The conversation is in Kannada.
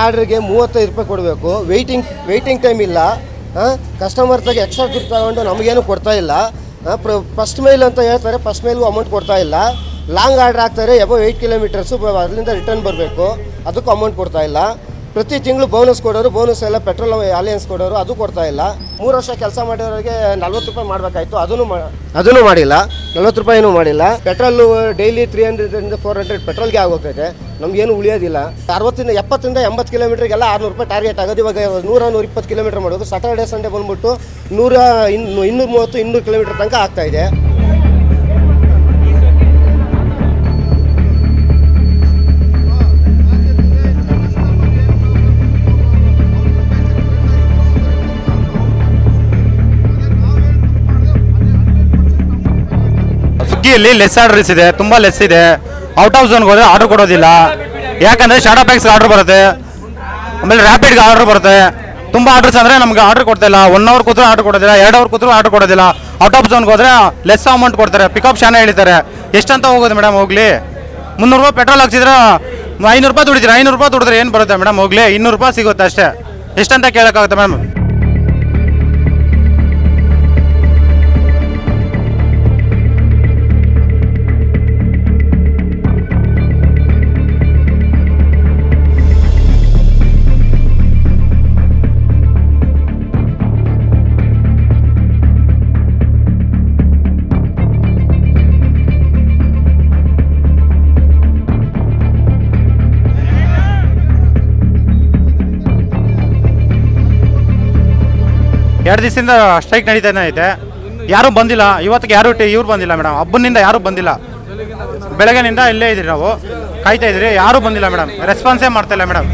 ಆರ್ಡ್ರಿಗೆ 35 ರೂಪಾಯಿ ಕೊಡಬೇಕು. ವೆಯ್ಟಿಂಗ್ ಟೈಮ್ ಇಲ್ಲ. ಕಸ್ಟಮರ್ ತಗ ಎಕ್ಸ್ಟ್ರಾ ದುಡ್ಡು ತಗೊಂಡು ನಮಗೇನು ಕೊಡ್ತಾ ಇಲ್ಲ. ಫಸ್ಟ್ ಮೈಲ್ ಅಂತ ಹೇಳ್ತಾರೆ, ಫಸ್ಟ್ ಮೈಲ್ಗೂ ಅಮೌಂಟ್ ಕೊಡ್ತಾ ಇಲ್ಲ. ಲಾಂಗ್ ಆರ್ಡ್ರ್ ಆಗ್ತಾರೆ, ಎಬೋ 8 ಕಿಲೋಮೀಟರ್ಸು ಅದರಿಂದ ರಿಟರ್ನ್ ಬರಬೇಕು, ಅದಕ್ಕೂ ಅಮೌಂಟ್ ಕೊಡ್ತಾ ಇಲ್ಲ. ಪ್ರತಿ ತಿಂಗಳು ಬೋನಸ್ ಕೊಡೋರು, ಬೋನಸ್ ಎಲ್ಲ ಪೆಟ್ರೋಲ್ ಅಲಯನ್ಸ್ ಕೊಡೋರು, ಅದು ಕೊಡ್ತಾ ಇಲ್ಲ. 3 ವರ್ಷ ಕೆಲಸ ಮಾಡಿರೋರಿಗೆ 40 ರೂಪಾಯಿ ಮಾಡಬೇಕಾಯ್ತು, ಅದನ್ನು ಮಾಡಿಲ್ಲ. 40 ರೂಪಾಯಿನೂ ಮಾಡಿಲ್ಲ. ಪೆಟ್ರೋಲು ಡೈಲಿ 300 400 ಪೆಟ್ರೋಲ್ಗೆ ಆಗೋಗ್ತೈತೆ, ನಮಗೇನು ಉಳಿಯೋದಿಲ್ಲ. 70 80 ಕಿಲೋಮೀಟ್ರಿಗೆಲ್ಲ 600 ರೂಪಾಯಿ ಟಾರ್ಗೆಟ್ ಆಗೋದು. ಇವಾಗ 100-120 ಕಿಲೋಮೀಟರ್ ಮಾಡೋದು. ಸಾಟರ್ಡೆ ಸಂಡೇ ಬಂದ್ಬಿಟ್ಟು 230-200 ಕಿಲೋಮೀಟರ್ ತನಕ ಆಗ್ತಾಯಿದೆ. ಸ್ವಿಗ್ಗಿಯಲ್ಲಿ ಲೆಸ್ ಆರ್ಡರ್ಸ್ ಇದೆ, ತುಂಬ ಲೆಸ್ ಇದೆ. ಔಟ್ ಆಫ್ ಝೋನ್ಗೆ ಹೋದರೆ ಆರ್ಡರ್ ಕೊಡೋದಿಲ್ಲ, ಯಾಕಂದರೆ ಶಾಡೋ ಪ್ಯಾಕ್ಸ್ಗೆ ಆರ್ಡರ್ ಬರುತ್ತೆ, ಆಮೇಲೆ ರ್ಯಾಪಿಡ್ಗೆ ಆರ್ಡರ್ ಬರುತ್ತೆ. ತುಂಬ ಆರ್ಡರ್ಸ್ ಅಂದರೆ ನಮ್ಗೆ ಆರ್ಡರ್ ಕೊಡ್ತಾಯಿಲ್ಲ. 1 ಅವರ್ ಕೂತ್ರೂ ಆರ್ಡರ್ ಕೊಡೋದಿಲ್ಲ, 2 ಅವರ್ ಕೂತ್ರೂ ಆರ್ಡರ್ ಕೊಡೋದಿಲ್ಲ. ಔಟ್ ಆಫ್ ಝೋನ್ಗೆ ಹೋದರೆ ಲೆಸ್ ಅಮೌಂಟ್ ಕೊಡ್ತಾರೆ, ಪಿಕಪ್ ಶಾನೆ ಹೇಳ್ತಾರೆ. ಎಷ್ಟಂತ ಹೋಗೋದು ಮೇಡಮ್? ಹೋಗ್ಲಿ, 300 ರೂಪಾಯಿ ಪೆಟ್ರೋಲ್ ಹಾಕ್ಸಿದ್ರೆ 500 ರೂಪಾಯಿ ದುಡಿತೀರ. 500 ರೂಪಾಯಿ ದುಡಿದ್ರೆ ಏನು ಬರುತ್ತೆ ಮೇಡಮ್? ಹೋಗ್ಲಿ, 200 ರೂಪಾಯಿ ಸಿಗುತ್ತೆ ಅಷ್ಟೇ. ಎಷ್ಟಂತ ಕೇಳೋಕ್ಕಾಗುತ್ತೆ ಮೇಡಮ್? ಎರಡು ದಿವಸದಿಂದ ಸ್ಟ್ರೈಕ್ ನಡೀತಾನೆ ಐತೆ, ಯಾರೂ ಬಂದಿಲ್ಲ. ಇವತ್ತಿಗೆ ಇವ್ರು ಬಂದಿಲ್ಲ ಮೇಡಮ್. ಹಬ್ಬನಿಂದ ಯಾರೂ ಬಂದಿಲ್ಲ. ಬೆಳಗ್ಗೆನಿಂದ ಇಲ್ಲೇ ಇದ್ರಿ, ನಾವು ಕಾಯ್ತಾ ಇದ್ರಿ, ಯಾರೂ ಬಂದಿಲ್ಲ ಮೇಡಮ್. ರೆಸ್ಪಾನ್ಸೇ ಮಾಡ್ತಾಯಿಲ್ಲ ಮೇಡಮ್.